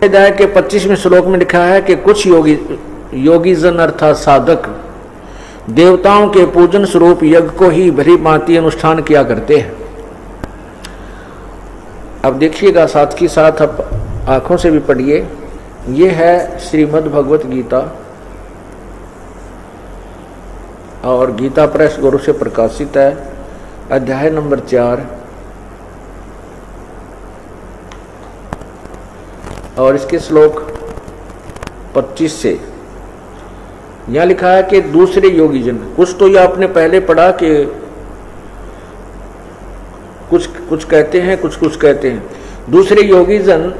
अध्याय के 25वें श्लोक में लिखा है कि कुछ योगी जन अर्थात साधक देवताओं के पूजन स्वरूप यज्ञ को ही भली भांति अनुष्ठान किया करते हैं। अब देखिएगा, साथ ही साथ आप आंखों से भी पढ़िए। ये है श्रीमद् भगवत गीता और गीता प्रेस गुरु से प्रकाशित है, अध्याय नंबर 4 और इसके श्लोक 25 से यहां लिखा है कि दूसरे योगी जन, कुछ तो यह आपने पहले पढ़ा कि कुछ कहते हैं, कुछ कहते हैं। दूसरे योगी जन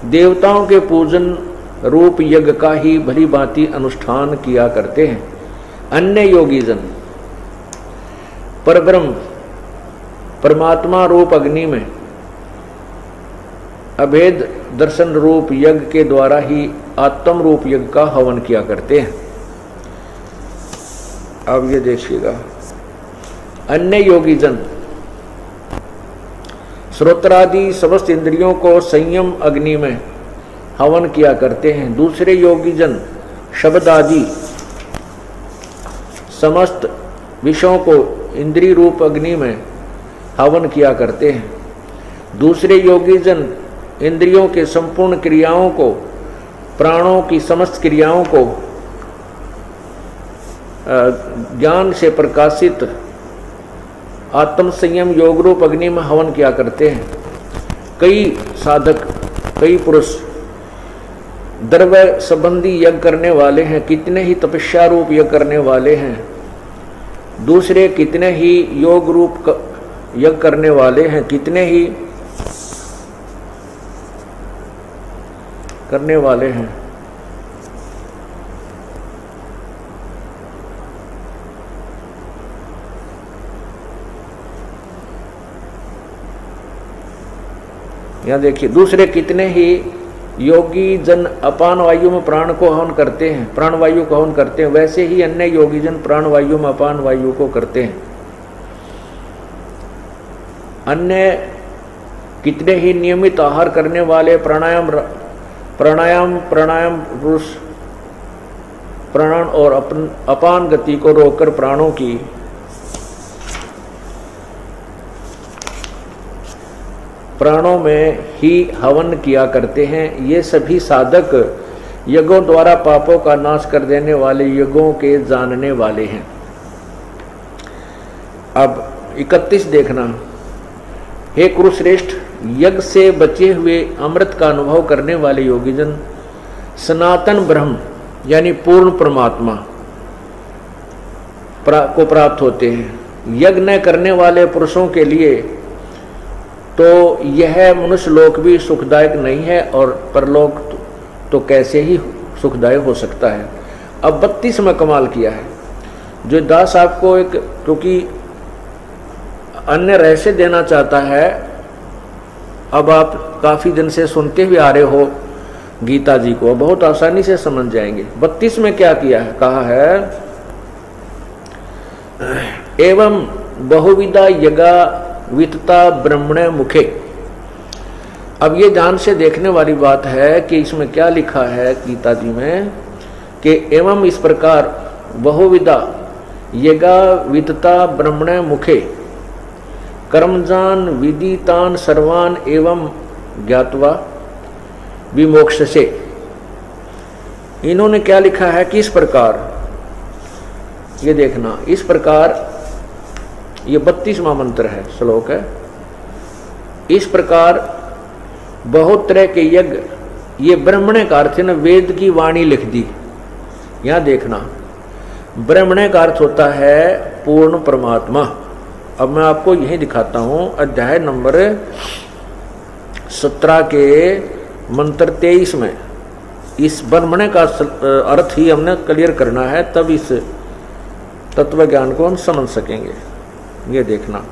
देवताओं के पूजन रूप यज्ञ का ही भली भांति अनुष्ठान किया करते हैं। अन्य योगी जन परब्रह्म परमात्मा रूप अग्नि में अभेद दर्शन रूप यज्ञ के द्वारा ही आत्म रूप यज्ञ का हवन किया करते हैं। अब ये देखिएगा, अन्य योगी जन श्रोत्रादि समस्त इंद्रियों को संयम अग्नि में हवन किया करते हैं। दूसरे योगी जन शब्द आदि समस्त विषयों को इंद्रिय रूप अग्नि में हवन किया करते हैं। दूसरे योगी जन इंद्रियों के संपूर्ण क्रियाओं को, प्राणों की समस्त क्रियाओं को ज्ञान से प्रकाशित आत्म संयम योग रूप अग्नि में हवन किया करते हैं। कई साधक, कई पुरुष द्रव्य संबंधी यज्ञ करने वाले हैं, कितने ही तपस्या रूप यज्ञ करने वाले हैं। दूसरे कितने ही योग रूप यज्ञ करने वाले हैं, कितने ही करने वाले हैं। यहां देखिए, दूसरे कितने ही योगी जन अपान वायु में प्राण को हवन करते हैं, प्राण वायु को हवन करते हैं, वैसे ही अन्य योगी जन प्राण वायु में अपान वायु को करते हैं। अन्य कितने ही नियमित आहार करने वाले प्राणायाम पुरुष प्राण और अपान गति को रोककर प्राणों की प्राणों में ही हवन किया करते हैं। ये सभी साधक यज्ञों द्वारा पापों का नाश कर देने वाले यज्ञों के जानने वाले हैं। अब 31 देखना, हे कुरुश्रेष्ठ, यज्ञ से बचे हुए अमृत का अनुभव करने वाले योगीजन सनातन ब्रह्म यानी पूर्ण परमात्मा को प्राप्त होते हैं। यज्ञ न करने वाले पुरुषों के लिए तो यह मनुष्य लोक भी सुखदायक नहीं है और परलोक तो कैसे ही सुखदायक हो सकता है। अब 32 में कमाल किया है, जो दास आपको एक, क्योंकि अन्य रहस्य देना चाहता है। अब आप काफी दिन से सुनते हुए आ रहे हो गीता जी को, बहुत आसानी से समझ जाएंगे। 32 में क्या किया है, कहा है एवं बहुविधा यज्ञा वितता ब्रह्मणे मुखे। अब ये ध्यान से देखने वाली बात है कि इसमें क्या लिखा है गीता जी में कि एवं इस प्रकार बहुविधा यज्ञा वितता ब्रह्मणे मुखे कर्मजान विदितान सर्वान एवं ज्ञात्वा विमोक्षसे। इन्होंने क्या लिखा है कि इस प्रकार, ये देखना, इस प्रकार, ये 32वां मंत्र है, श्लोक है। इस प्रकार बहुत तरह के यज्ञ, ये ब्रह्मणे का अर्थ है ना, वेद की वाणी लिख दी। यहां देखना, ब्रह्मणे का अर्थ होता है पूर्ण परमात्मा। अब मैं आपको यही दिखाता हूं, अध्याय नंबर 17 के मंत्र 23 में इस ब्रह्मणे का अर्थ ही हमने क्लियर करना है, तब इस तत्व ज्ञान को हम समझ सकेंगे। ये देखना,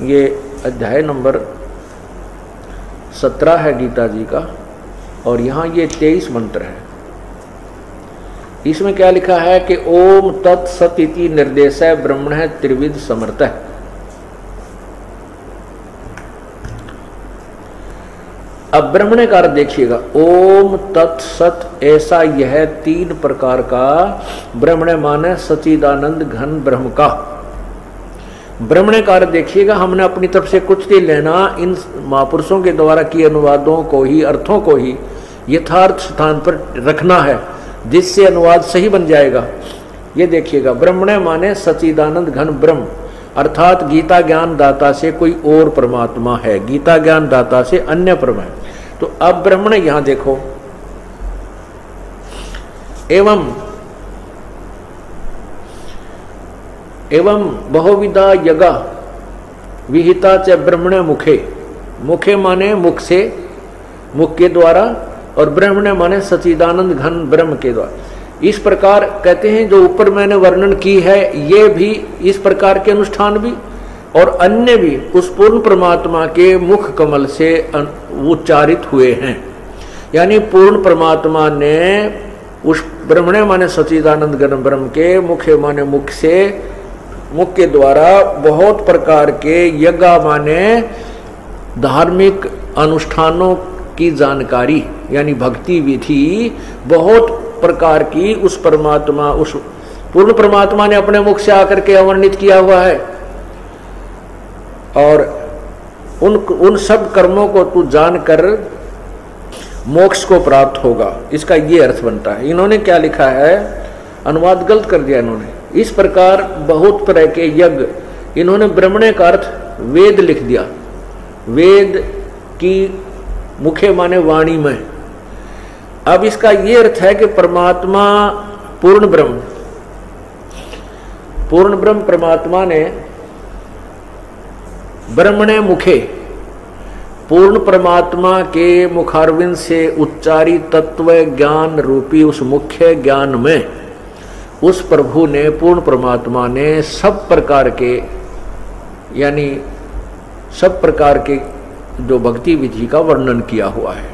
ये अध्याय नंबर 17 है गीता जी का और यहाँ ये 23 मंत्र है। इसमें क्या लिखा है कि ओम तत्सत इति निर्देशः ब्रह्मणः त्रिविध समर्थः। अब ब्रह्मणे का अर्थ देखिएगा, ओम तत्सत, ऐसा यह 3 प्रकार का ब्रह्मणे माने सच्चिदानंद घन ब्रह्म का। ब्रह्मणे का अर्थ देखिएगा, हमने अपनी तरफ से कुछ नहीं लेना, इन महापुरुषों के द्वारा किए अनुवादों को ही, अर्थों को ही यथार्थ स्थान पर रखना है, जिससे अनुवाद सही बन जाएगा। ये देखिएगा, ब्रह्मणे माने सच्चिदानंद घन ब्रह्म, अर्थात गीता ज्ञान दाता से कोई और परमात्मा है, गीता ज्ञान दाता से अन्य परम है। तो अब ब्रह्मण यहां देखो, एवं बहुविधा यगा विहिता च ब्रह्मणे मुखे, मुखे माने मुख से, मुख के द्वारा, और ब्रह्मणे माने सच्चिदानंद घन ब्रह्म के द्वारा। इस प्रकार कहते हैं जो ऊपर मैंने वर्णन की है, ये भी इस प्रकार के अनुष्ठान भी और अन्य भी उस पूर्ण परमात्मा के मुख कमल से उच्चारित हुए हैं। यानी पूर्ण परमात्मा ने उस ब्रह्मणे माने सच्चिदानंद घन ब्रह्म के मुखे माने मुख से, मुख के द्वारा बहुत प्रकार के यज्ञ माने धार्मिक अनुष्ठानों की जानकारी, यानी भक्ति विधि बहुत प्रकार की उस परमात्मा, उस पूर्ण परमात्मा ने अपने मुख से आकर के अवर्णित किया हुआ है। और उन सब कर्मों को तू जानकर मोक्ष को प्राप्त होगा, इसका ये अर्थ बनता है। इन्होंने क्या लिखा है, अनुवाद गलत कर दिया इन्होंने। इस प्रकार बहुत तरह के यज्ञ, इन्होंने ब्रह्मणे का अर्थ वेद लिख दिया, वेद की मुखे माने वाणी में। अब इसका ये अर्थ है कि परमात्मा पूर्ण ब्रह्म परमात्मा ने ब्रह्मणे मुखे, पूर्ण परमात्मा के मुखारविंद से उच्चारी तत्व ज्ञान रूपी उस मुख्य ज्ञान में उस प्रभु ने, पूर्ण परमात्मा ने सब प्रकार के, यानी सब प्रकार के जो भक्ति विधि का वर्णन किया हुआ है।